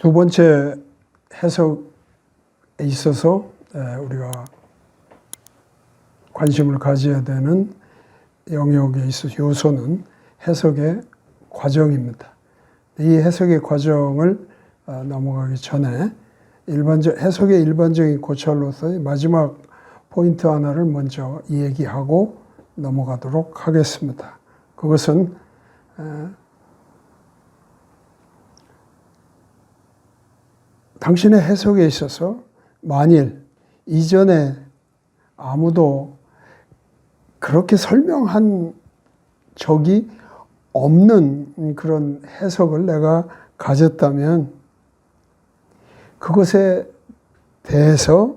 두 번째 해석에 있어서 우리가 관심을 가져야 되는 영역에 있어서 요소는 해석의 과정입니다. 이 해석의 과정을 넘어가기 전에 해석의 일반적인 고찰로서의 마지막 포인트 하나를 먼저 얘기하고 넘어가도록 하겠습니다. 그것은 당신의 해석에 있어서 만일 이전에 아무도 그렇게 설명한 적이 없는 그런 해석을 내가 가졌다면 그것에 대해서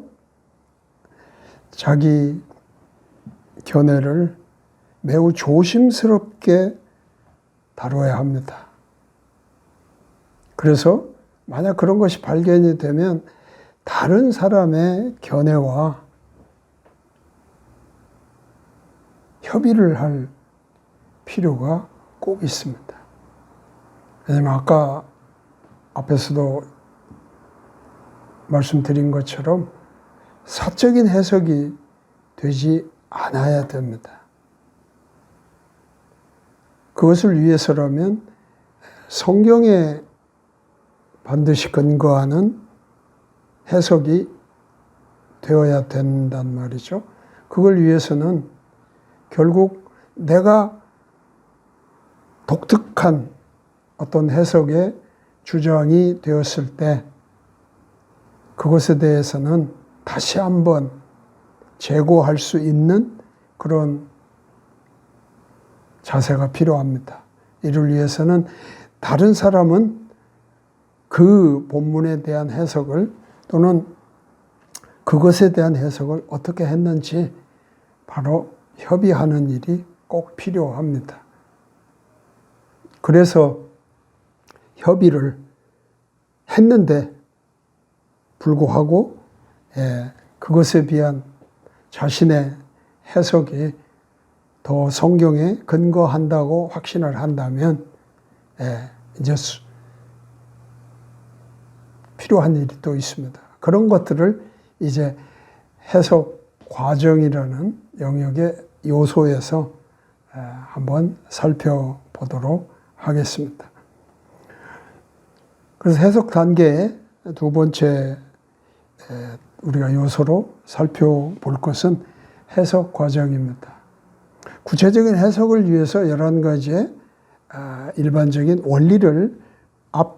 자기 견해를 매우 조심스럽게 다뤄야 합니다. 그래서 만약 그런 것이 발견이 되면 다른 사람의 견해와 협의를 할 필요가 꼭 있습니다. 왜냐하면 아까 앞에서도 말씀드린 것처럼 사적인 해석이 되지 않아야 됩니다. 그것을 위해서라면 성경에 반드시 근거하는 해석이 되어야 된단 말이죠. 그걸 위해서는 결국 내가 독특한 어떤 해석의 주장이 되었을 때 그것에 대해서는 다시 한번 재고할 수 있는 그런 자세가 필요합니다. 이를 위해서는 다른 사람은 그 본문에 대한 해석을 또는 그것에 대한 해석을 어떻게 했는지 바로 협의하는 일이 꼭 필요합니다. 그래서 협의를 했는데 불구하고 그것에 비한 자신의 해석이 더 성경에 근거한다고 확신을 한다면 이제 필요한 일이 또 있습니다. 그런 것들을 이제 해석 과정이라는 영역의 요소에서 한번 살펴보도록 하겠습니다. 그래서 해석 단계의 두 번째 우리가 요소로 살펴볼 것은 해석 과정입니다. 구체적인 해석을 위해서 11가지의 일반적인 원리를 앞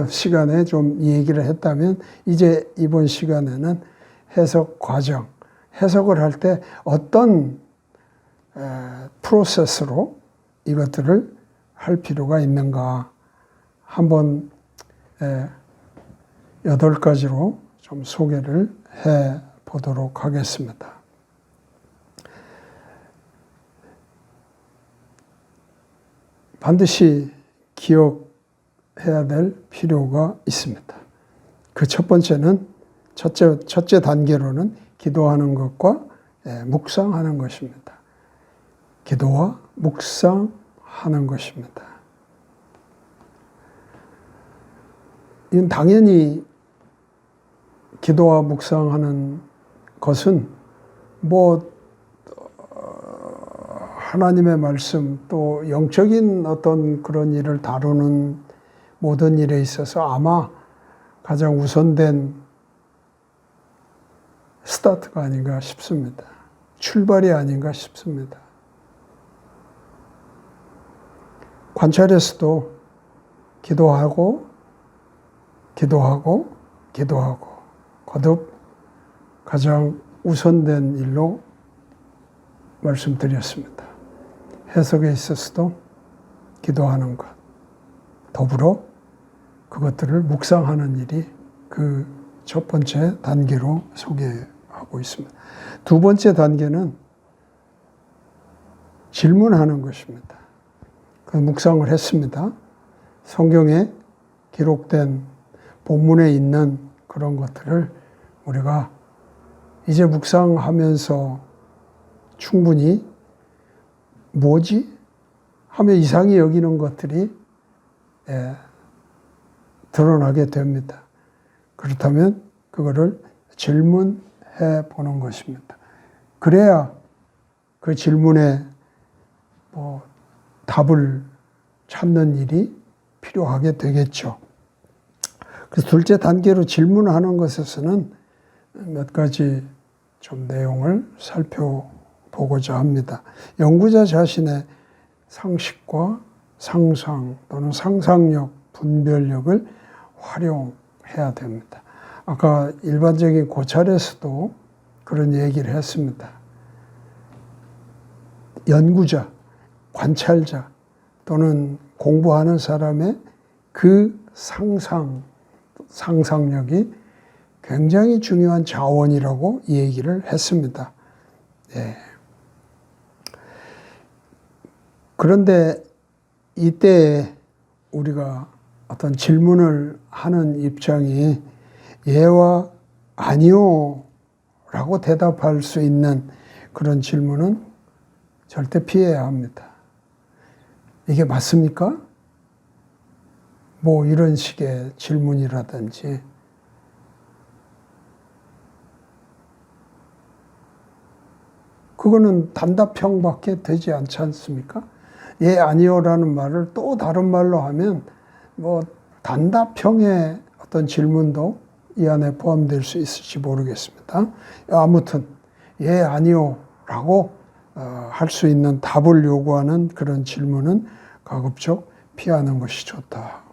시간에 좀 얘기를 했다면 이제 이번 시간에는 해석 과정, 해석을 할 때 어떤 프로세스로 이것들을 할 필요가 있는가 한번 8가지로 좀 소개를 해 보도록 하겠습니다. 반드시 기억해야 될 필요가 있습니다. 그 첫 번째는 첫째 단계로는 기도하는 것과 묵상하는 것입니다. 기도와 묵상하는 것입니다. 이건 당연히 기도와 묵상하는 것은 하나님의 말씀 또 영적인 어떤 그런 일을 다루는 모든 일에 있어서 아마 가장 우선된 스타트가 아닌가 싶습니다. 출발이 아닌가 싶습니다. 관찰에서도 기도하고 거듭 가장 우선된 일로 말씀드렸습니다. 해석에 있어서도 기도하는 것, 더불어 그것들을 묵상하는 일이 그 첫 번째 단계로 소개하고 있습니다. 두 번째 단계는 질문하는 것입니다. 그 묵상을 했습니다. 성경에 기록된 본문에 있는 그런 것들을 우리가 이제 묵상하면서 충분히 뭐지? 하며 이상히 여기는 것들이 드러나게 됩니다. 그렇다면 그거를 질문해 보는 것입니다. 그래야 그 질문에 답을 찾는 일이 필요하게 되겠죠. 그래서 둘째 단계로 질문하는 것에서는 몇 가지 좀 내용을 살펴보고자 합니다. 연구자 자신의 상식과 상상 또는 상상력, 분별력을 활용해야 됩니다. 아까 일반적인 고찰에서도 그런 얘기를 했습니다. 연구자, 관찰자 또는 공부하는 사람의 그 상상력이 굉장히 중요한 자원이라고 얘기를 했습니다. 그런데 이때 우리가 어떤 질문을 하는 입장이 예와 아니요 라고 대답할 수 있는 그런 질문은 절대 피해야 합니다. 이게 맞습니까? 뭐 이런 식의 질문이라든지 그거는 단답형밖에 되지 않지 않습니까? 예, 아니요라는 말을 또 다른 말로 하면 뭐 단답형의 어떤 질문도 이 안에 포함될 수 있을지 모르겠습니다. 아무튼 예, 아니요라고 할 수 있는 답을 요구하는 그런 질문은 가급적 피하는 것이 좋다.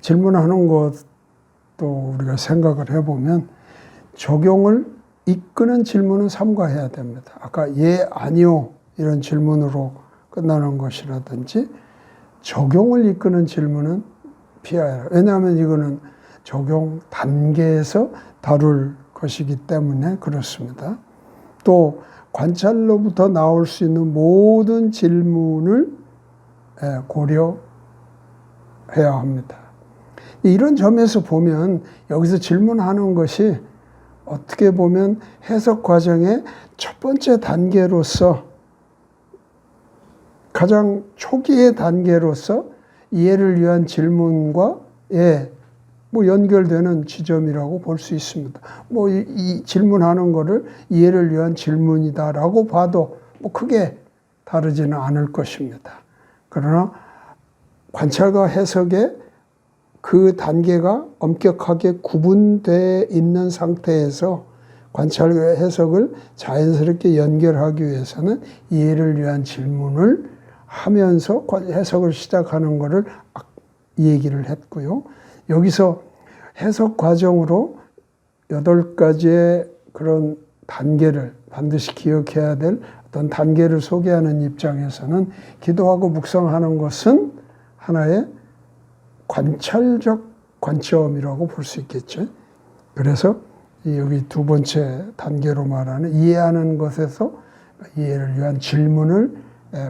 질문하는 것도 우리가 생각을 해보면 적용을 이끄는 질문은 삼가해야 됩니다. 아까 예, 아니요 이런 질문으로 끝나는 것이라든지 적용을 이끄는 질문은 피해야 해요. 왜냐하면 이거는 적용 단계에서 다룰 것이기 때문에 그렇습니다. 또 관찰로부터 나올 수 있는 모든 질문을 고려해야 합니다. 이런 점에서 보면 여기서 질문하는 것이 어떻게 보면 해석 과정의 첫 번째 단계로서 가장 초기의 단계로서 이해를 위한 질문과 연결되는 지점이라고 볼 수 있습니다. 이 질문하는 거를 이해를 위한 질문이다라고 봐도 크게 다르지는 않을 것입니다. 그러나 관찰과 해석의 그 단계가 엄격하게 구분되어 있는 상태에서 관찰과 해석을 자연스럽게 연결하기 위해서는 이해를 위한 질문을 하면서 해석을 시작하는 것을 얘기를 했고요. 여기서 해석 과정으로 8가지의 그런 단계를 반드시 기억해야 될 어떤 단계를 소개하는 입장에서는 기도하고 묵상하는 것은 하나의 관찰적 관점이라고 볼 수 있겠죠. 그래서 여기 두 번째 단계로 말하는 이해하는 것에서 이해를 위한 질문을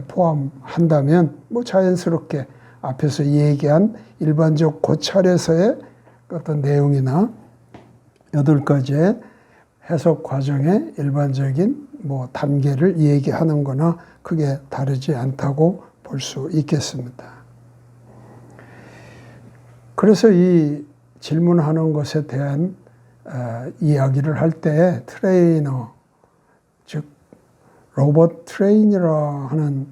포함한다면 자연스럽게 앞에서 얘기한 일반적 고찰에서의 어떤 내용이나 8가지의 해석 과정의 일반적인 단계를 얘기하는 거나 크게 다르지 않다고 볼 수 있겠습니다. 그래서 이 질문하는 것에 대한 이야기를 할 때 트레이너, 즉 로버트 트레이너라 하는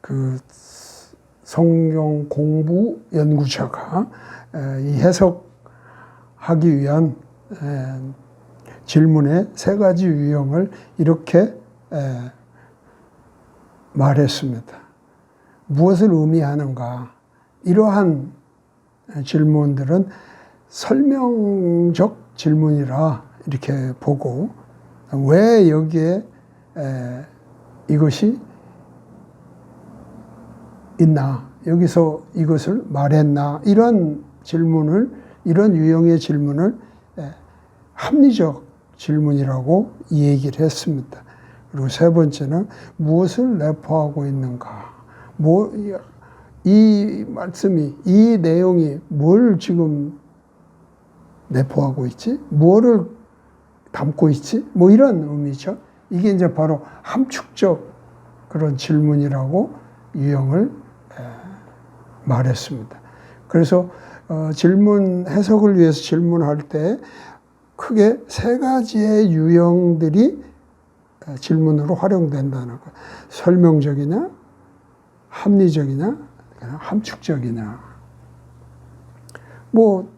그 성경 공부 연구자가 이 해석하기 위한 질문의 3가지 유형을 이렇게 말했습니다. 무엇을 의미하는가? 이러한 질문들은 설명적 질문이라 이렇게 보고 왜 여기에 이것이 있나? 여기서 이것을 말했나? 이런 유형의 질문을 합리적 질문이라고 얘기를 했습니다. 그리고 3번째는 무엇을 내포하고 있는가? 이 말씀이, 이 내용이 뭘 지금 내포하고 있지? 뭐를 담고 있지? 이런 의미죠. 이게 이제 바로 함축적 그런 질문이라고 유형을 말했습니다. 그래서 질문 해석을 위해서 질문할 때 크게 세 가지의 유형들이 질문으로 활용된다는 것. 설명적이냐, 합리적이냐, 함축적이냐. 뭐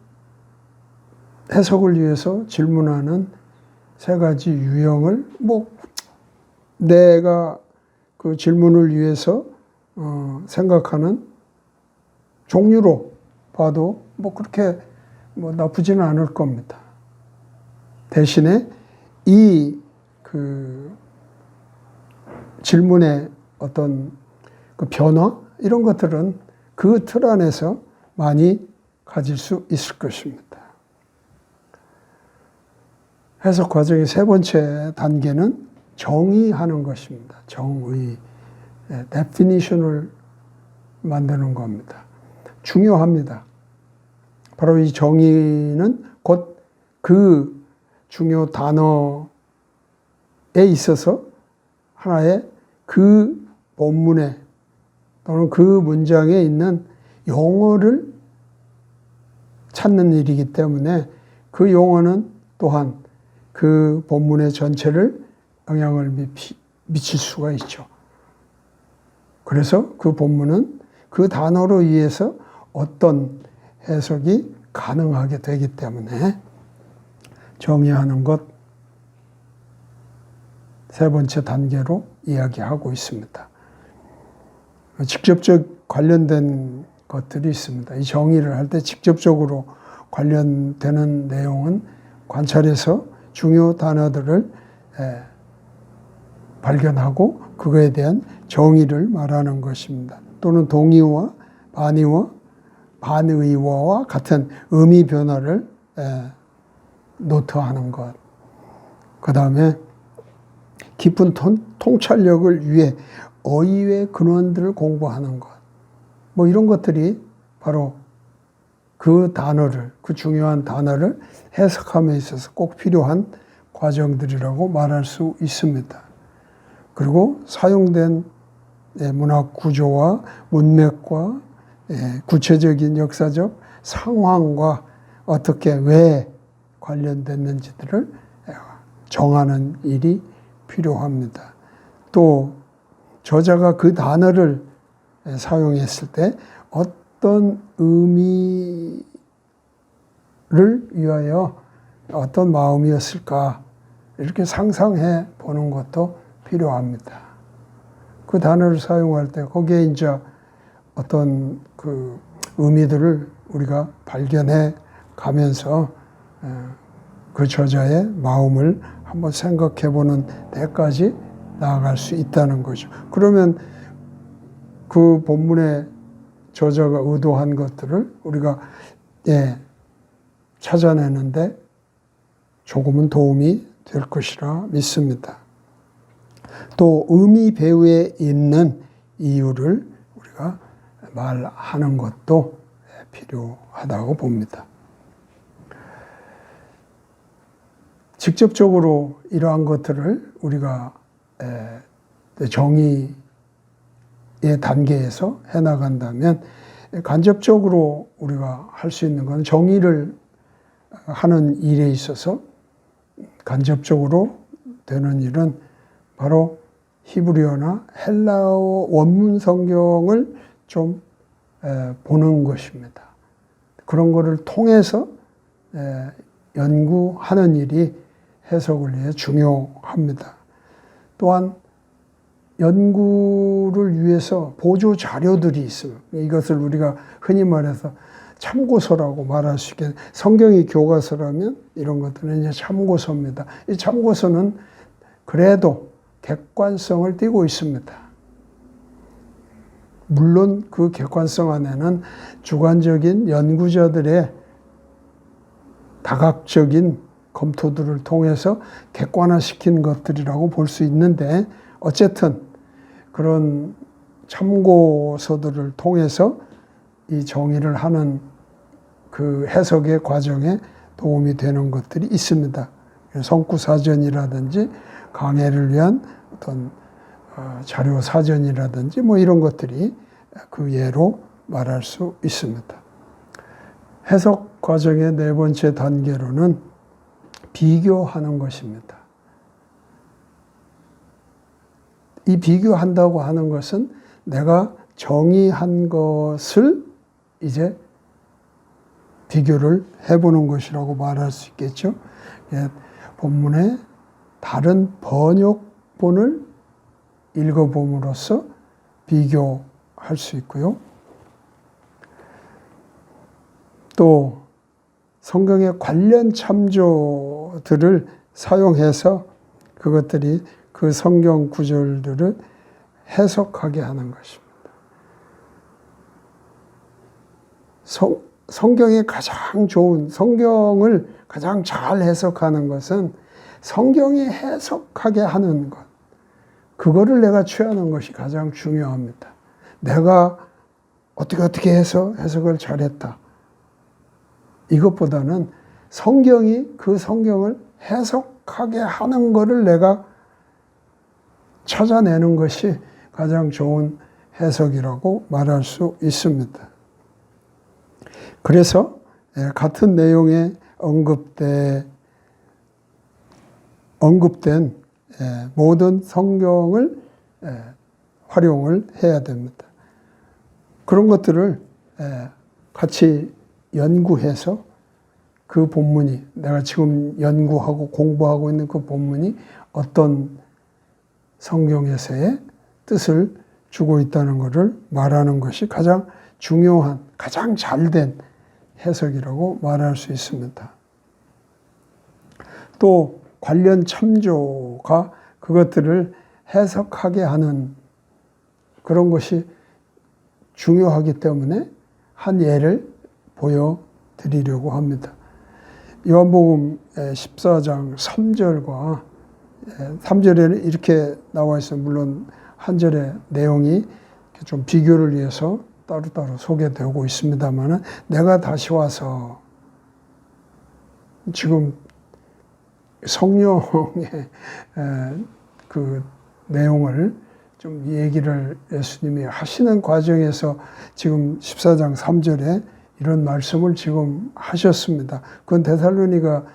해석을 위해서 질문하는 세 가지 유형을 뭐 내가 그 질문을 위해서 생각하는 종류로 봐도 뭐 그렇게 뭐 나쁘지는 않을 겁니다. 대신에 이 그 질문의 어떤 그 변화 이런 것들은 그 틀 안에서 많이 가질 수 있을 것입니다. 해석 과정의 세 번째 단계는 정의하는 것입니다. 정의, definition을 만드는 겁니다. 중요합니다. 바로 이 정의는 곧 그 중요 단어에 있어서 하나의 그 본문에 또는 그 문장에 있는 용어를 찾는 일이기 때문에 그 용어는 또한 그 본문의 전체를 영향을 미칠 수가 있죠. 그래서 그 본문은 그 단어로 의해서 어떤 해석이 가능하게 되기 때문에 정의하는 것 세 번째 단계로 이야기하고 있습니다. 직접적 관련된 것들이 있습니다. 이 정의를 할 때 직접적으로 관련되는 내용은 관찰해서 중요 단어들을 발견하고 그거에 대한 정의를 말하는 것입니다. 또는 동의어와 반의어, 반의어와 같은 의미 변화를 노트하는 것. 그 다음에 깊은 통찰력을 위해 어휘의 근원들을 공부하는 것. 뭐 이런 것들이 바로 그 단어를, 그 중요한 단어를 해석함에 있어서 꼭 필요한 과정들이라고 말할 수 있습니다. 그리고 사용된 문학 구조와 문맥과 구체적인 역사적 상황과 어떻게 왜 관련됐는지들을 정하는 일이 필요합니다. 또 저자가 그 단어를 사용했을 때 어떤 의미를 위하여 어떤 마음이었을까 이렇게 상상해 보는 것도 필요합니다. 그 단어를 사용할 때 거기에 이제 어떤 그 의미들을 우리가 발견해 가면서 그 저자의 마음을 한번 생각해 보는 데까지 나아갈 수 있다는 거죠. 그러면 그 본문의 저자가 의도한 것들을 우리가 찾아내는데 조금은 도움이 될 것이라 믿습니다. 또 의미 배후에 있는 이유를 우리가 말하는 것도 필요하다고 봅니다. 직접적으로 이러한 것들을 우리가 정의의 단계에서 해나간다면 간접적으로 우리가 할 수 있는 건 정의를 하는 일에 있어서 간접적으로 되는 일은 바로 히브리어나 헬라어 원문 성경을 좀 보는 것입니다. 그런 거를 통해서 연구하는 일이 해석을 위해 중요합니다. 또한 연구를 위해서 보조 자료들이 있어요. 이것을 우리가 흔히 말해서 참고서라고 말할 수 있게, 성경이 교과서라면 이런 것들은 이제 참고서입니다. 이 참고서는 그래도 객관성을 띠고 있습니다. 물론 그 객관성 안에는 주관적인 연구자들의 다각적인 검토들을 통해서 객관화시킨 것들이라고 볼 수 있는데, 어쨌든 그런 참고서들을 통해서 이 정의를 하는 그 해석의 과정에 도움이 되는 것들이 있습니다. 성구사전이라든지 강해를 위한 어떤 자료 사전이라든지 뭐 이런 것들이 그 예로 말할 수 있습니다. 해석 과정의 네 번째 단계로는 비교하는 것입니다. 이 비교한다고 하는 것은 내가 정의한 것을 이제 비교를 해보는 것이라고 말할 수 있겠죠. 본문의 다른 번역본을 읽어봄으로써 비교할 수 있고요. 또 성경의 관련 참조들을 사용해서 그것들이 그 성경 구절들을 해석하게 하는 것입니다. 성경이 가장 좋은, 성경을 가장 잘 해석하는 것은 성경이 해석하게 하는 것. 그거를 내가 취하는 것이 가장 중요합니다. 내가 어떻게 해서 해석을 잘했다. 이것보다는 성경이 그 성경을 해석하게 하는 것을 내가 찾아내는 것이 가장 좋은 해석이라고 말할 수 있습니다. 그래서 같은 내용에 언급된 모든 성경을 활용을 해야 됩니다. 그런 것들을 같이 연구해서 그 본문이, 내가 지금 연구하고 공부하고 있는 그 본문이 어떤 성경에서의 뜻을 주고 있다는 것을 말하는 것이 가장 중요한, 가장 잘된 해석이라고 말할 수 있습니다. 또 관련 참조가 그것들을 해석하게 하는 그런 것이 중요하기 때문에 한 예를 보여드리려고 합니다. 요한복음 14장 3절과 3절에는 이렇게 나와 있어요. 물론 한 절의 내용이 좀 비교를 위해서 따로따로 소개되고 있습니다만, 내가 다시 와서 지금 성령의 그 내용을 좀 얘기를 예수님이 하시는 과정에서 지금 14장 3절에 이런 말씀을 지금 하셨습니다. 그건 데살로니가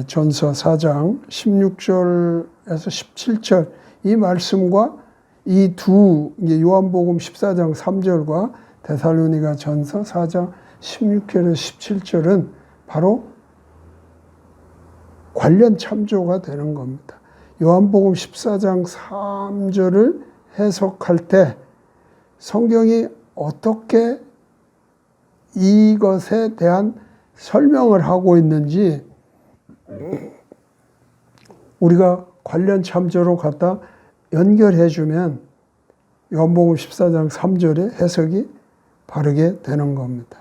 전서 4장 16절에서 17절 이 말씀과 이 두 요한복음 14장 3절과 데살로니가 전서 4장 16절에서 17절은 바로 관련 참조가 되는 겁니다. 요한복음 14장 3절을 해석할 때 성경이 어떻게 이것에 대한 설명을 하고 있는지 우리가 관련 참조로 갖다 연결해 주면 요한복음 14장 3절의 해석이 바르게 되는 겁니다.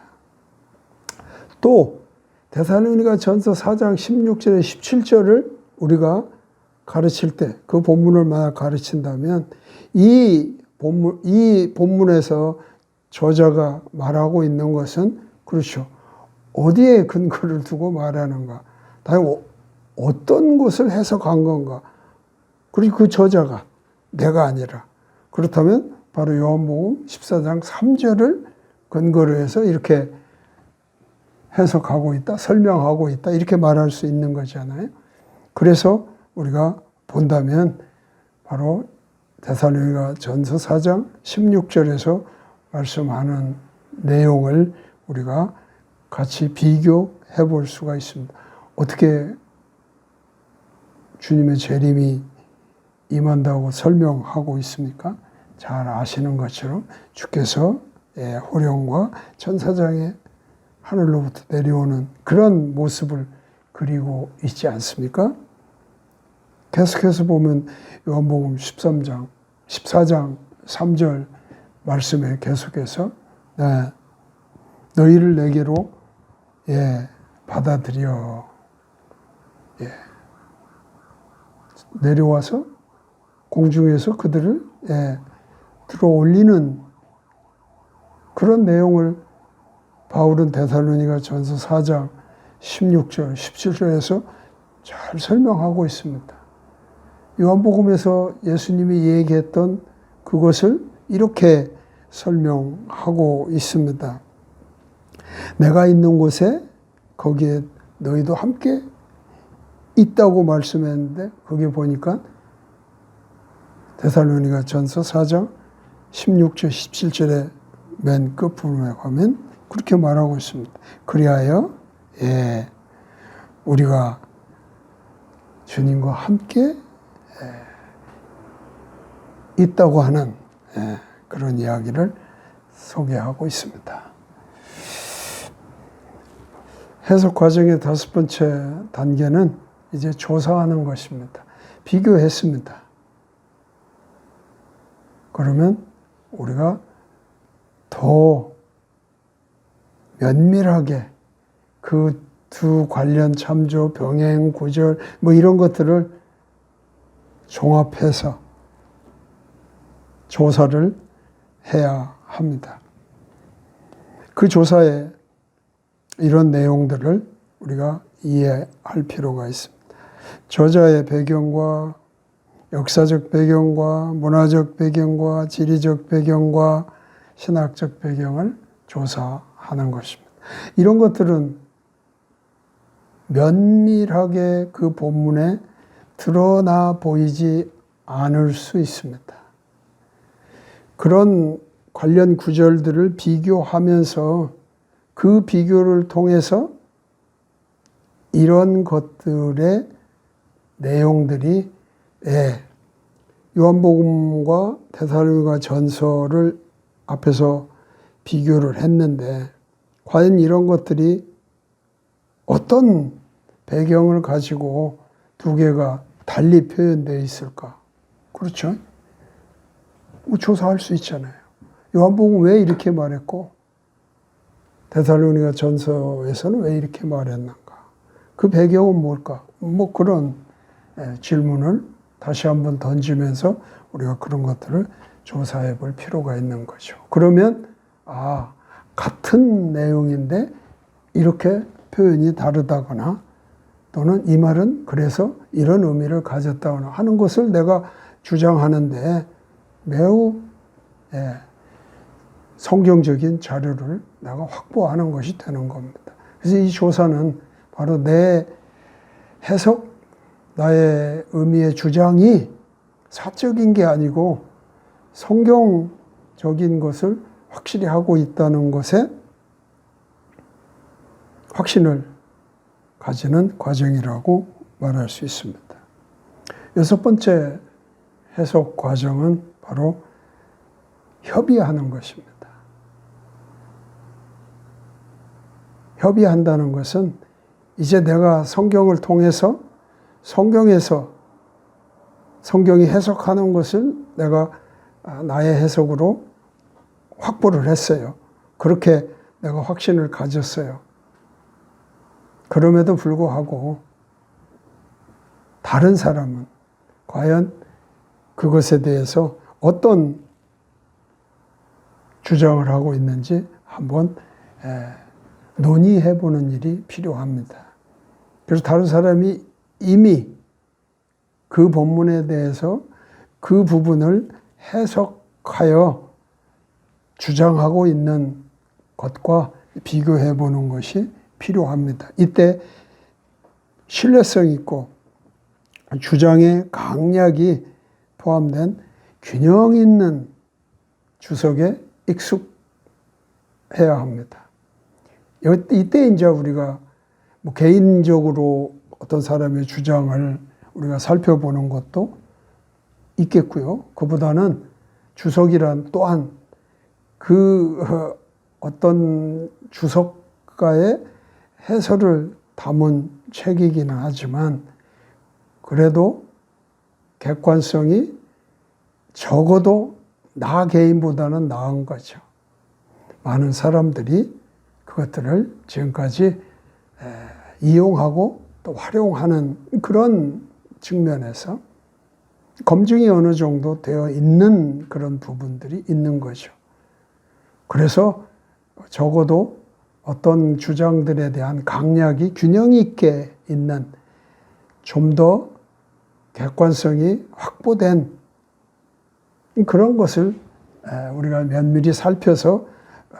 또 데살로니가 전서 4장 16절에 17절을 우리가 가르칠 때 그 본문을 만약 가르친다면 이 본문에서 저자가 말하고 있는 것은 그렇죠. 어디에 근거를 두고 말하는가? 다음 어떤 것을 해석한 건가? 그리고 그 저자가 내가 아니라 그렇다면 바로 요한복음 14장 3절을 근거로 해서 이렇게 해석하고 있다, 설명하고 있다 이렇게 말할 수 있는 거잖아요. 그래서 우리가 본다면 바로 데살로니가 전서 4장 16절에서 말씀하는 내용을 우리가 같이 비교해 볼 수가 있습니다. 어떻게 주님의 재림이 임한다고 설명하고 있습니까? 잘 아시는 것처럼 주께서 호령과 천사장의 하늘로부터 내려오는 그런 모습을 그리고 있지 않습니까? 계속해서 보면 요한복음 14장 3절 말씀에 계속해서 너희를 내게로 받아들여 내려와서 공중에서 그들을 들어 올리는 그런 내용을 바울은 데살로니가 전서 4장 16절, 17절에서 잘 설명하고 있습니다. 요한복음에서 예수님이 얘기했던 그것을 이렇게 설명하고 있습니다. 내가 있는 곳에 거기에 너희도 함께 있다고 말씀했는데 거기 보니까 데살로니가 전서 4장 16절 17절에 맨 끝부분에 가면 그렇게 말하고 있습니다. 그리하여 우리가 주님과 함께 있다고 하는 그런 이야기를 소개하고 있습니다. 해석 과정의 5번째 단계는 이제 조사하는 것입니다. 비교했습니다. 그러면 우리가 더 면밀하게 그 두 관련 참조, 병행, 구절 뭐 이런 것들을 종합해서 조사를 해야 합니다. 그 조사에 이런 내용들을 우리가 이해할 필요가 있습니다. 저자의 배경과 역사적 배경과 문화적 배경과 지리적 배경과 신학적 배경을 조사하는 것입니다. 이런 것들은 면밀하게 그 본문에 드러나 보이지 않을 수 있습니다. 그런 관련 구절들을 비교하면서 그 비교를 통해서 이런 것들의 내용들이 요한복음과 데살로니가 전서를 앞에서 비교를 했는데 과연 이런 것들이 어떤 배경을 가지고 두 개가 달리 표현되어 있을까? 그렇죠? 조사할 수 있잖아요. 요한복음 왜 이렇게 말했고 데살로니가 전서에서는 왜 이렇게 말했는가? 그 배경은 뭘까? 뭐 그런 질문을 다시 한번 던지면서 우리가 그런 것들을 조사해 볼 필요가 있는 거죠. 그러면 같은 내용인데 이렇게 표현이 다르다거나 또는 이 말은 그래서 이런 의미를 가졌다거나 하는 것을 내가 주장하는데 매우 성경적인 자료를 내가 확보하는 것이 되는 겁니다. 그래서 이 조사는 바로 내 해석, 나의 의미의 주장이 사적인 게 아니고 성경적인 것을 확실히 하고 있다는 것에 확신을 가지는 과정이라고 말할 수 있습니다. 6번째 해석 과정은 바로 협의하는 것입니다. 협의한다는 것은 이제 내가 성경을 통해서 성경에서 성경이 해석하는 것을 내가 나의 해석으로 확보를 했어요. 그렇게 내가 확신을 가졌어요. 그럼에도 불구하고 다른 사람은 과연 그것에 대해서 어떤 주장을 하고 있는지 한번 논의해보는 일이 필요합니다. 그래서 다른 사람이 이미 그 본문에 대해서 그 부분을 해석하여 주장하고 있는 것과 비교해보는 것이 필요합니다. 이때 신뢰성 있고 주장의 강약이 포함된 균형 있는 주석에 익숙해야 합니다. 이때 이제 우리가 뭐 개인적으로 어떤 사람의 주장을 우리가 살펴보는 것도 있겠고요. 그보다는 주석이란 또한 그 어떤 주석가의 해설을 담은 책이기는 하지만 그래도 객관성이 적어도 나 개인보다는 나은 거죠. 많은 사람들이 그것들을 지금까지 이용하고 또 활용하는 그런 측면에서 검증이 어느 정도 되어 있는 그런 부분들이 있는 거죠. 그래서 적어도 어떤 주장들에 대한 강약이 균형 있게 있는 좀 더 객관성이 확보된 그런 것을 우리가 면밀히 살펴서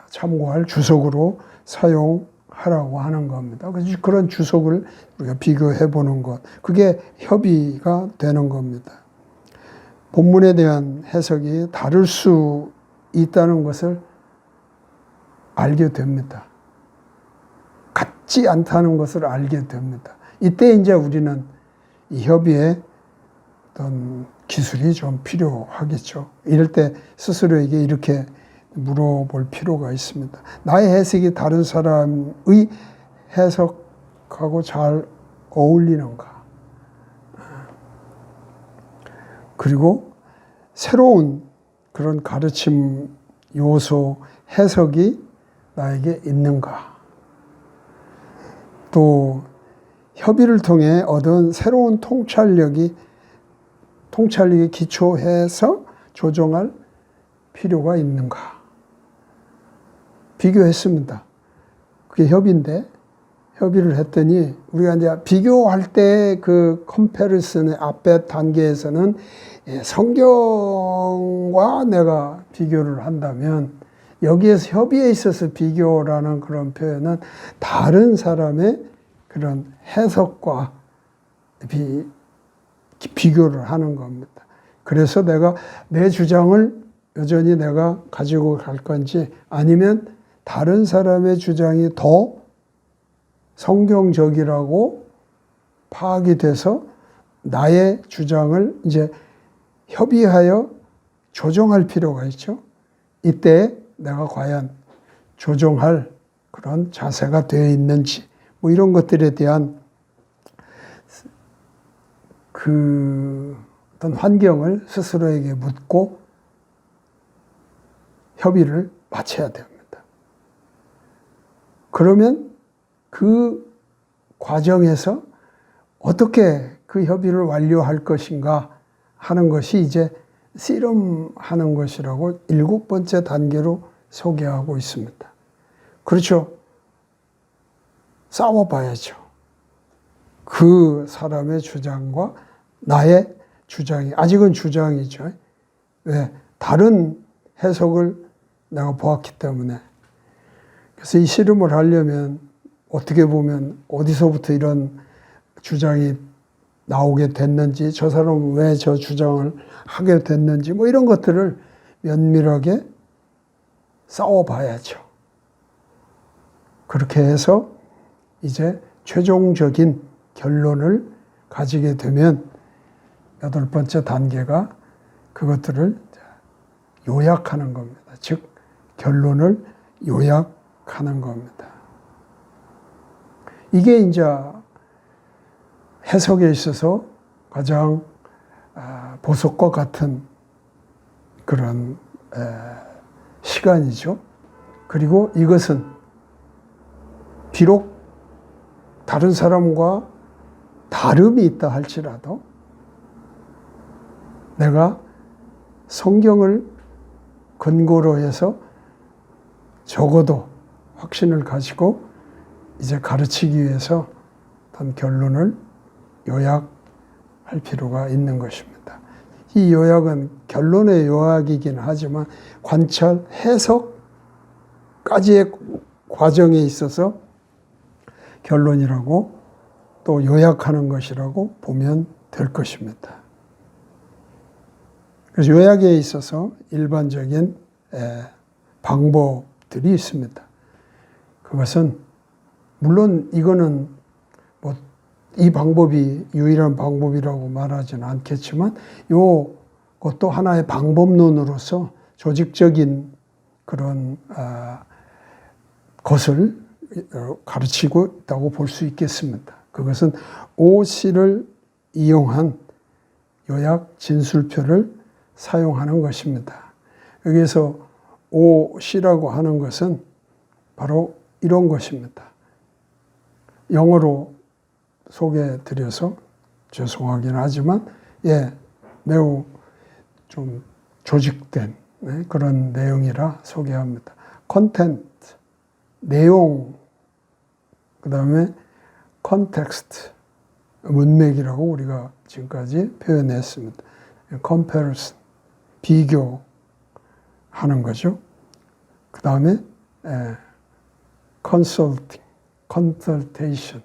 참고할 주석으로 사용하라고 하는 겁니다. 그래서 그런 주석을 우리가 비교해 보는 것, 그게 협의가 되는 겁니다. 본문에 대한 해석이 다를 수 있다는 것을 알게 됩니다. 같지 않다는 것을 알게 됩니다. 이때 이제 우리는 이 협의에 어떤 기술이 좀 필요하겠죠. 이럴 때 스스로에게 이렇게 물어볼 필요가 있습니다. 나의 해석이 다른 사람의 해석하고 잘 어울리는가? 그리고 새로운 그런 가르침 요소, 해석이 나에게 있는가? 또 협의를 통해 얻은 새로운 통찰력에 기초해서 조정할 필요가 있는가? 비교했습니다. 그게 협의인데, 협의를 했더니 우리가 이제 비교할 때 그 컴패리슨의 앞에 단계에서는 성경과 내가 비교를 한다면, 여기에서 협의에 있어서 비교라는 그런 표현은 다른 사람의 그런 해석과 비교를 하는 겁니다. 그래서 내가 내 주장을 여전히 내가 가지고 갈 건지, 아니면 다른 사람의 주장이 더 성경적이라고 파악이 돼서 나의 주장을 이제 협의하여 조정할 필요가 있죠. 이때 내가 과연 조정할 그런 자세가 되어 있는지, 뭐 이런 것들에 대한 그 어떤 환경을 스스로에게 묻고 협의를 마쳐야 됩니다. 그러면 그 과정에서 어떻게 그 협의를 완료할 것인가 하는 것이 이제 씨름하는 것이라고 7번째 단계로 소개하고 있습니다. 그렇죠. 싸워봐야죠. 그 사람의 주장과 나의 주장이, 아직은 주장이죠. 왜? 다른 해석을 내가 보았기 때문에. 그래서 이 씨름을 하려면 어떻게 보면 어디서부터 이런 주장이 나오게 됐는지, 저 사람은 왜 저 주장을 하게 됐는지, 뭐 이런 것들을 면밀하게 싸워봐야죠. 그렇게 해서 이제 최종적인 결론을 가지게 되면 8번째 단계가 그것들을 요약하는 겁니다. 즉 결론을 요약하는 겁니다. 이게 이제 해석에 있어서 가장 보석과 같은 그런 시간이죠. 그리고 이것은 비록 다른 사람과 다름이 있다 할지라도 내가 성경을 근거로 해서 적어도 확신을 가지고 이제 가르치기 위해서 어떤 결론을 요약할 필요가 있는 것입니다. 이 요약은 결론의 요약이긴 하지만 관찰, 해석까지의 과정에 있어서 결론이라고 또 요약하는 것이라고 보면 될 것입니다. 그래서 요약에 있어서 일반적인 방법들이 있습니다. 그것은 물론 이거는 뭐 이 방법이 유일한 방법이라고 말하지는 않겠지만 이것도 하나의 방법론으로서 조직적인 그런 것을 가르치고 있다고 볼 수 있겠습니다. 그것은 OC를 이용한 요약 진술표를 사용하는 것입니다. 여기서 OC라고 하는 것은 바로 이런 것입니다. 영어로 소개해드려서 죄송하긴 하지만 매우 좀 조직된 그런 내용이라 소개합니다. 컨텐트, 내용, 그 다음에 컨텍스트, 문맥이라고 우리가 지금까지 표현했습니다. comparison, 비교하는 거죠. 그 다음에 consultation,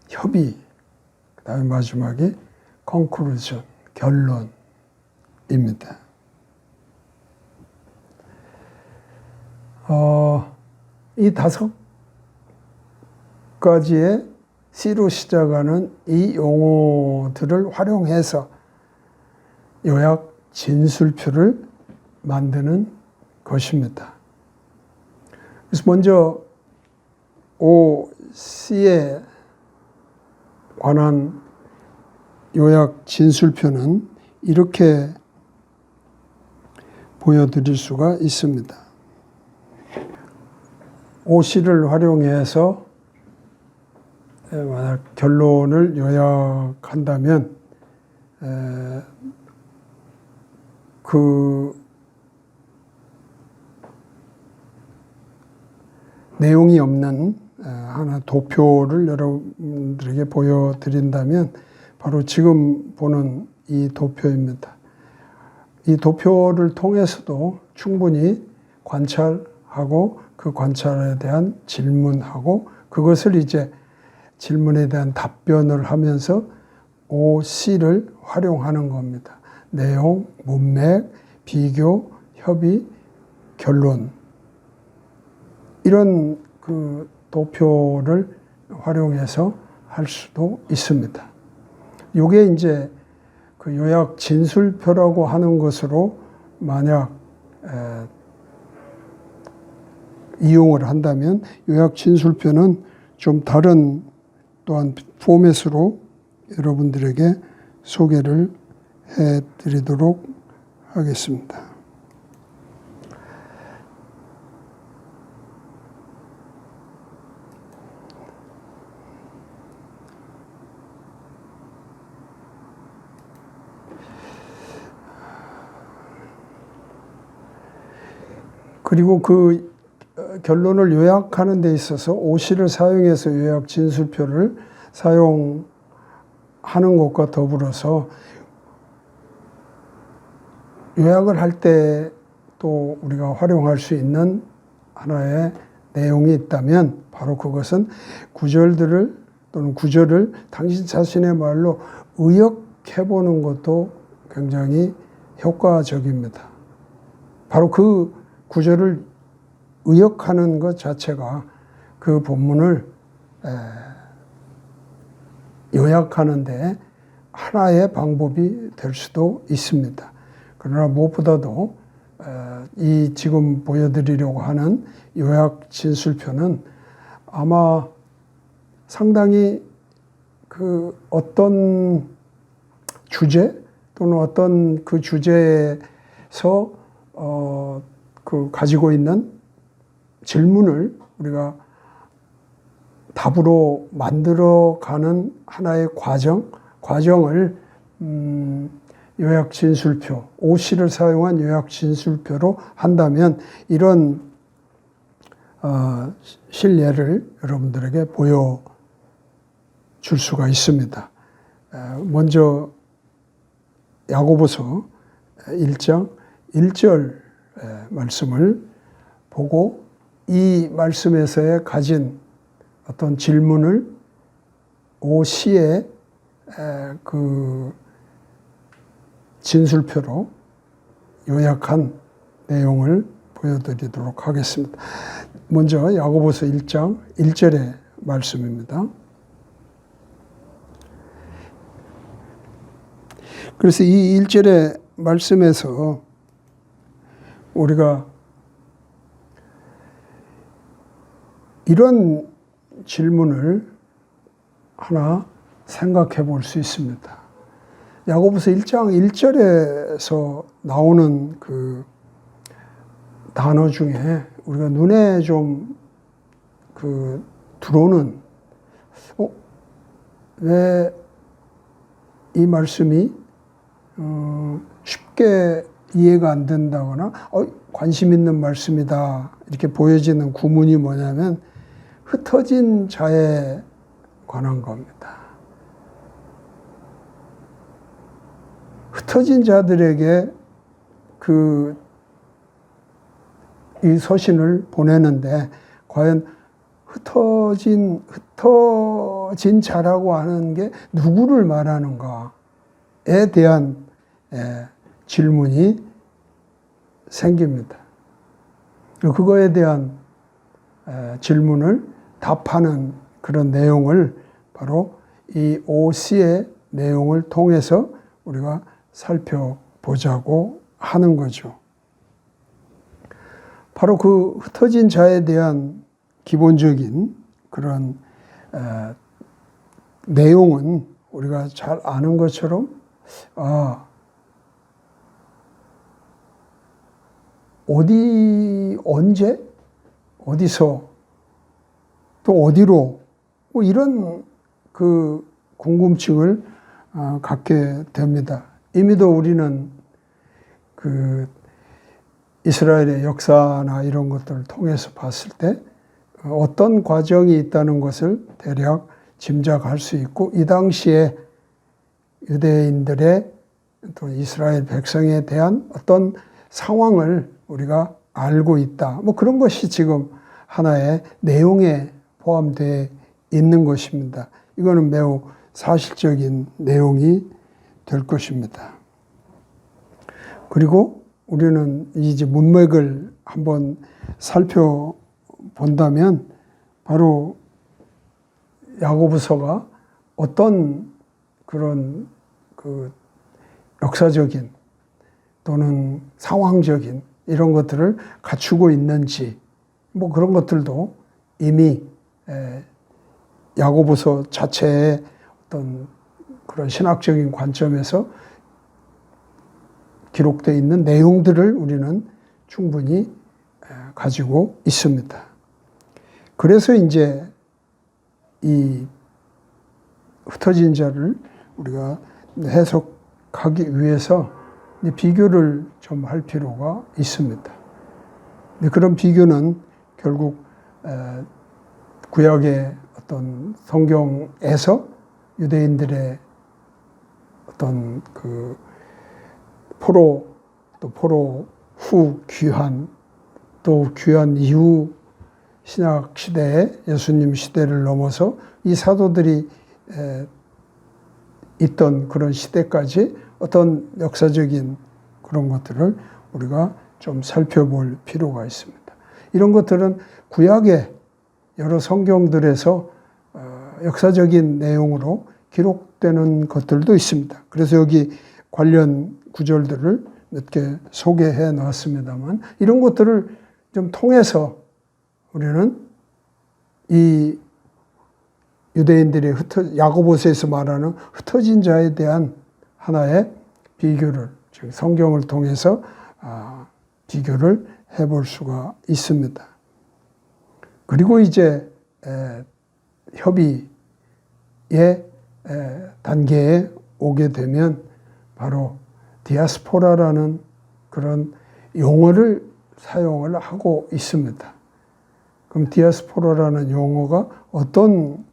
협의, 그 다음에 마지막에 conclusion, 결론입니다. 이 5가지의 C로 시작하는 이 용어들을 활용해서 요약 진술표를 만드는 것입니다. 그래서 먼저 OC에 관한 요약 진술표는 이렇게 보여드릴 수가 있습니다. OC를 활용해서 만약 결론을 요약한다면 그 내용이 없는 하나 도표를 여러분들에게 보여드린다면 바로 지금 보는 이 도표입니다. 이 도표를 통해서도 충분히 관찰하고 그 관찰에 대한 질문하고 그것을 이제 질문에 대한 답변을 하면서 OC를 활용하는 겁니다. 내용, 문맥, 비교, 협의, 결론. 이런 그 도표를 활용해서 할 수도 있습니다. 이게 이제 그 요약 진술표라고 하는 것으로 만약 이용을 한다면 요약 진술표는 좀 다른 또한 포맷으로 여러분들에게 소개를 해드리도록 하겠습니다. 그리고 그 결론을 요약하는 데 있어서 OC를 사용해서 요약 진술표를 사용하는 것과 더불어서 요약을 할 때 또 우리가 활용할 수 있는 하나의 내용이 있다면 바로 그것은 구절들을 또는 구절을 당신 자신의 말로 의역해보는 것도 굉장히 효과적입니다. 바로 그 구절을 의역하는 것 자체가 그 본문을 요약하는 데 하나의 방법이 될 수도 있습니다. 그러나 무엇보다도 이 지금 보여드리려고 하는 요약 진술표는 아마 상당히 그 어떤 주제 또는 어떤 그 주제에서 그 가지고 있는 질문을 우리가 답으로 만들어가는 하나의 과정을 요약 진술표, OC를 사용한 요약 진술표로 한다면 이런 실례를 여러분들에게 보여줄 수가 있습니다. 먼저 야고보서 1장 1절 말씀을 보고 이 말씀에서의 가진 어떤 질문을 OC의 그 진술표로 요약한 내용을 보여드리도록 하겠습니다. 먼저 야고보서 1장 1절의 말씀입니다. 그래서 이 1절의 말씀에서 우리가 이런 질문을 하나 생각해 볼 수 있습니다. 야고보서 1장 1절에서 나오는 그 단어 중에 우리가 눈에 좀 그 들어오는 왜 이 말씀이 쉽게 이해가 안 된다거나 관심 있는 말씀이다 이렇게 보여지는 구문이 뭐냐면 흩어진 자에 관한 겁니다. 흩어진 자들에게 이 서신을 보내는데 과연 흩어진 자라고 하는 게 누구를 말하는가에 대한 질문이 생깁니다. 그거에 대한 질문을 답하는 그런 내용을 바로 이 오씨의 내용을 통해서 우리가 살펴보자고 하는 거죠. 바로 그 흩어진 자에 대한 기본적인 그런 내용은 우리가 잘 아는 것처럼 어디, 언제, 어디서, 또 어디로, 뭐 이런 그 궁금증을 갖게 됩니다. 이미도 우리는 그 이스라엘의 역사나 이런 것들을 통해서 봤을 때 어떤 과정이 있다는 것을 대략 짐작할 수 있고, 이 당시에 유대인들의 또 이스라엘 백성에 대한 어떤 상황을 우리가 알고 있다. 뭐 그런 것이 지금 하나의 내용에 포함되어 있는 것입니다. 이거는 매우 사실적인 내용이 될 것입니다. 그리고 우리는 이제 문맥을 한번 살펴본다면 바로 야고보서가 어떤 그런 그 역사적인 또는 상황적인 이런 것들을 갖추고 있는지 뭐 그런 것들도 이미 야고보서 자체의 어떤 그런 신학적인 관점에서 기록되어 있는 내용들을 우리는 충분히 가지고 있습니다. 그래서 이제 이 흩어진 자를 우리가 해석하기 위해서 비교를 좀 할 필요가 있습니다. 그런 비교는 결국 구약의 어떤 성경에서 유대인들의 어떤 그 포로 또 포로 후 귀환 또 귀환 이후 신약 시대에 예수님 시대를 넘어서 이 사도들이 있던 그런 시대까지 어떤 역사적인 그런 것들을 우리가 좀 살펴볼 필요가 있습니다. 이런 것들은 구약의 여러 성경들에서 역사적인 내용으로 기록되는 것들도 있습니다. 그래서 여기 관련 구절들을 몇 개 소개해 놨습니다만 이런 것들을 좀 통해서 우리는 이 유대인들이 야고보서에서 말하는 흩어진 자에 대한 하나의 비교를 즉 성경을 통해서 비교를 해볼 수가 있습니다. 그리고 이제 협의의 단계에 오게 되면 바로 디아스포라라는 그런 용어를 사용을 하고 있습니다. 그럼 디아스포라라는 용어가 어떤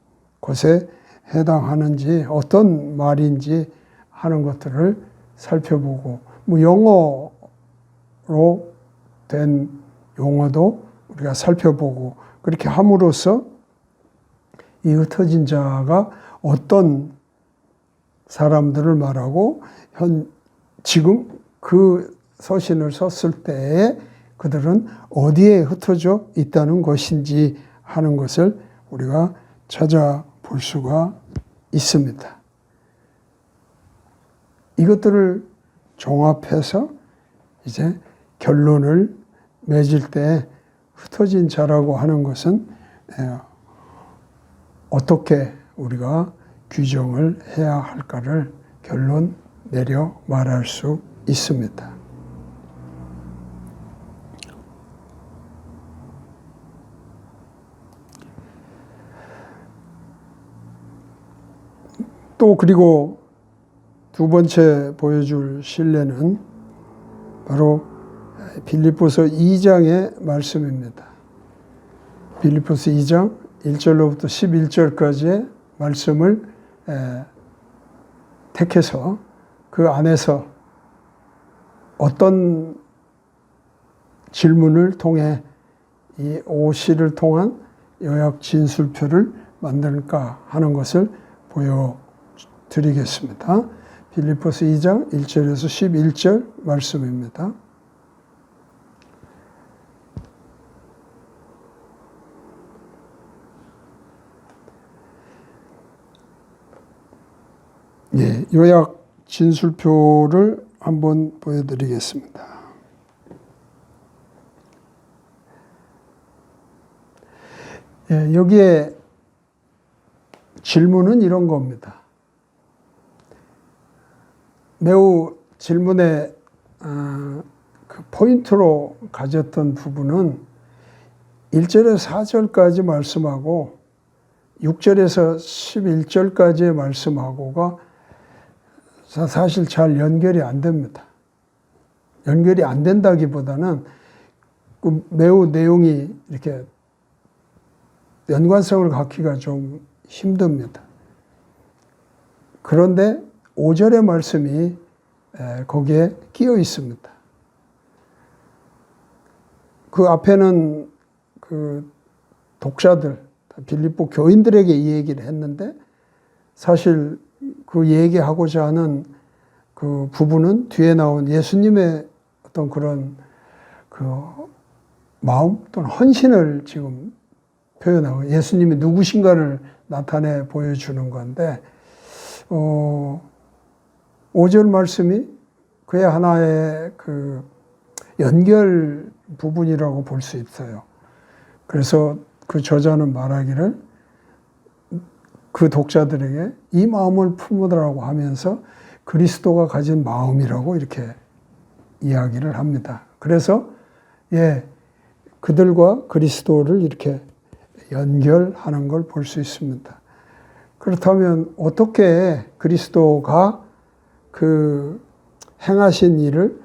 것에 해당하는지 어떤 말인지 하는 것들을 살펴보고 뭐 영어로 된 용어도 우리가 살펴보고 그렇게 함으로써 이 흩어진 자가 어떤 사람들을 말하고 지금 그 서신을 썼을 때에 그들은 어디에 흩어져 있다는 것인지 하는 것을 우리가 찾아볼 수가 있습니다. 이것들을 종합해서 이제 결론을 맺을 때 흩어진 자라고 하는 것은 어떻게 우리가 규정을 해야 할까를 결론 내려 말할 수 있습니다. 또 그리고 두 번째 보여줄 신뢰는 바로 빌립보서 2장의 말씀입니다. 빌립보서 2장 1절로부터 11절까지의 말씀을 택해서 그 안에서 어떤 질문을 통해 이 오시를 통한 요약 진술표를 만들까 하는 것을 보여드리겠습니다. 빌립보서 2장 1절에서 11절 말씀입니다. 예, 요약 진술표를 한번 보여드리겠습니다. 예, 여기에 질문은 이런 겁니다. 매우 질문의 그 포인트로 가졌던 부분은 1절에서 4절까지 말씀하고 6절에서 11절까지의 말씀하고가 사실 잘 연결이 안 됩니다. 연결이 안 된다기보다는 매우 내용이 이렇게 연관성을 갖기가 좀 힘듭니다. 그런데 5절의 말씀이 거기에 끼어 있습니다. 그 앞에는 그 독자들, 빌립보 교인들에게 이 얘기를 했는데 사실 그 얘기하고자 하는 그 부분은 뒤에 나온 예수님의 어떤 그런 그 마음 또는 헌신을 지금 표현하고 예수님이 누구신가를 나타내 보여주는 건데 5절 말씀이 그의 하나의 그 연결 부분이라고 볼 수 있어요. 그래서 그 저자는 말하기를 그 독자들에게 이 마음을 품으라고 하면서 그리스도가 가진 마음이라고 이렇게 이야기를 합니다. 그래서 그들과 그리스도를 이렇게 연결하는 걸 볼 수 있습니다. 그렇다면 어떻게 그리스도가 그 행하신 일을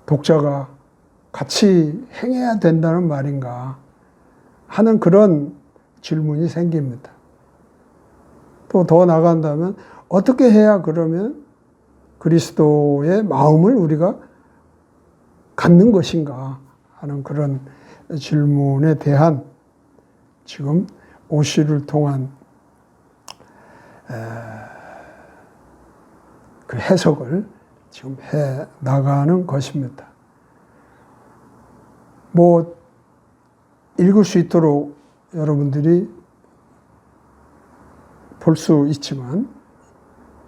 독자가 같이 행해야 된다는 말인가 하는 그런 질문이 생깁니다. 또 더 나간다면 어떻게 해야 그러면 그리스도의 마음을 우리가 갖는 것인가 하는 그런 질문에 대한 지금 오시를 통한 그 해석을 지금 해 나가는 것입니다. 뭐 읽을 수 있도록 여러분들이 볼 수 있지만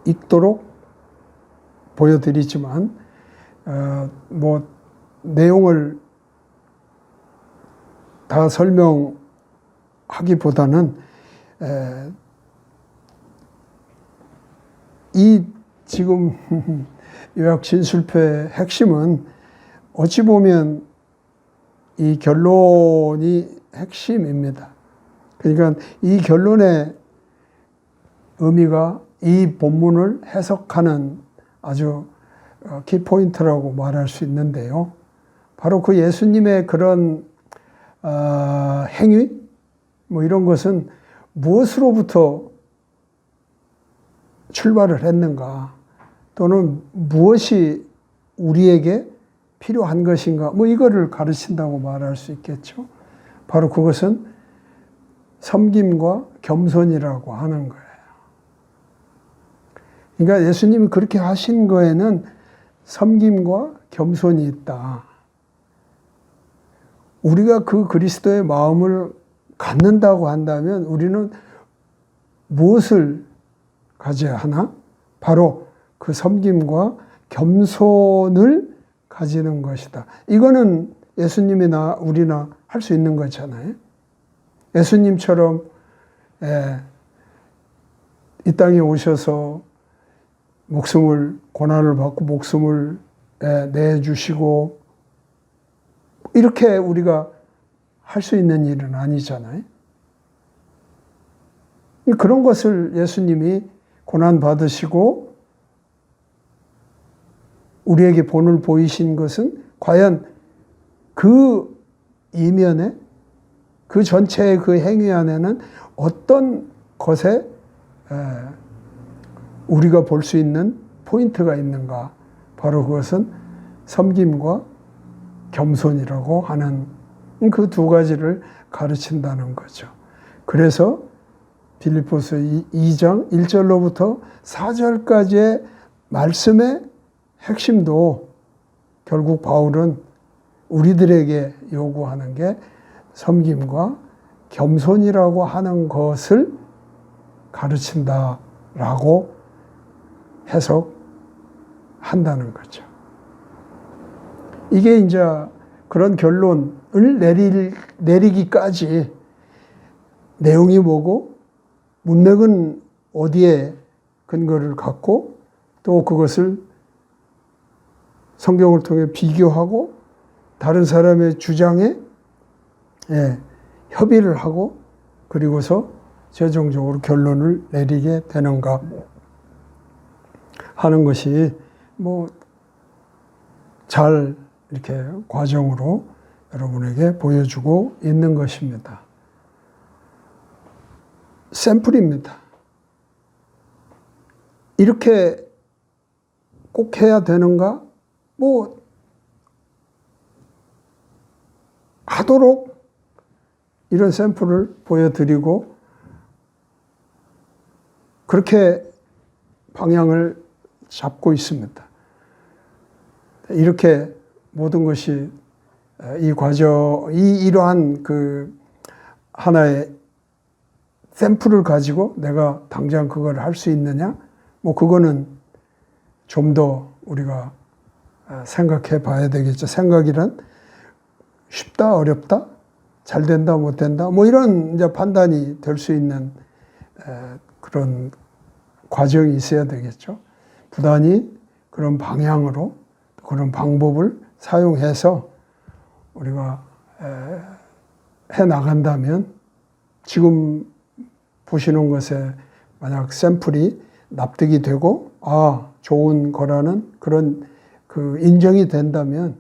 읽도록 보여드리지만 뭐 내용을 다 설명하기보다는 이 지금 요약 진술표의 핵심은 어찌 보면 이 결론이 핵심입니다. 그러니까 이 결론의 의미가 이 본문을 해석하는 아주 키포인트라고 말할 수 있는데요. 바로 그 예수님의 그런 행위 뭐 이런 것은 무엇으로부터 출발을 했는가 또는 무엇이 우리에게 필요한 것인가 뭐 이거를 가르친다고 말할 수 있겠죠. 바로 그것은 섬김과 겸손이라고 하는 거예요. 그러니까 예수님이 그렇게 하신 거에는 섬김과 겸손이 있다. 우리가 그 그리스도의 마음을 갖는다고 한다면 우리는 무엇을 가져야 하나? 바로 그 섬김과 겸손을 가지는 것이다. 이거는 예수님이나 우리나 할 수 있는 거잖아요. 예수님처럼 이 땅에 오셔서 고난을 받고 목숨을 내주시고 이렇게 우리가 할 수 있는 일은 아니잖아요. 그런 것을 예수님이 고난 받으시고 우리에게 본을 보이신 것은 과연 그 이면에 그 전체의 그 행위 안에는 어떤 것에 우리가 볼 수 있는 포인트가 있는가? 바로 그것은 섬김과 겸손이라고 하는 그 두 가지를 가르친다는 거죠. 그래서 빌립보서 2장 1절로부터 4절까지의 말씀의 핵심도 결국 바울은 우리들에게 요구하는 게 섬김과 겸손이라고 하는 것을 가르친다라고 해석한다는 거죠. 이게 이제 그런 결론을 내리기까지 내용이 뭐고 문맥은 어디에 근거를 갖고 또 그것을 성경을 통해 비교하고 다른 사람의 주장에 협의를 하고 그리고서 최종적으로 결론을 내리게 되는가 하는 것이 뭐 잘 이렇게 과정으로 여러분에게 보여주고 있는 것입니다. 샘플입니다. 이렇게 꼭 해야 되는가? 뭐 하도록 이런 샘플을 보여드리고 그렇게 방향을 잡고 있습니다. 이렇게 모든 것이 이러한 그 하나의 샘플을 가지고 내가 당장 그걸 할 수 있느냐? 뭐 그거는 좀 더 우리가 생각해 봐야 되겠죠. 생각이란 쉽다, 어렵다, 잘 된다, 못 된다, 뭐 이런 이제 판단이 될 수 있는 그런 과정이 있어야 되겠죠. 부단히 그런 방향으로 그런 방법을 사용해서 우리가 해 나간다면 지금 보시는 것에 만약 샘플이 납득이 되고 좋은 거라는 그런 그 인정이 된다면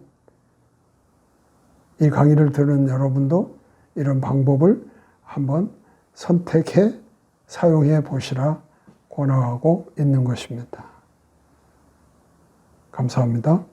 이 강의를 들은 여러분도 이런 방법을 한번 선택해 사용해 보시라 권하고 있는 것입니다. 감사합니다.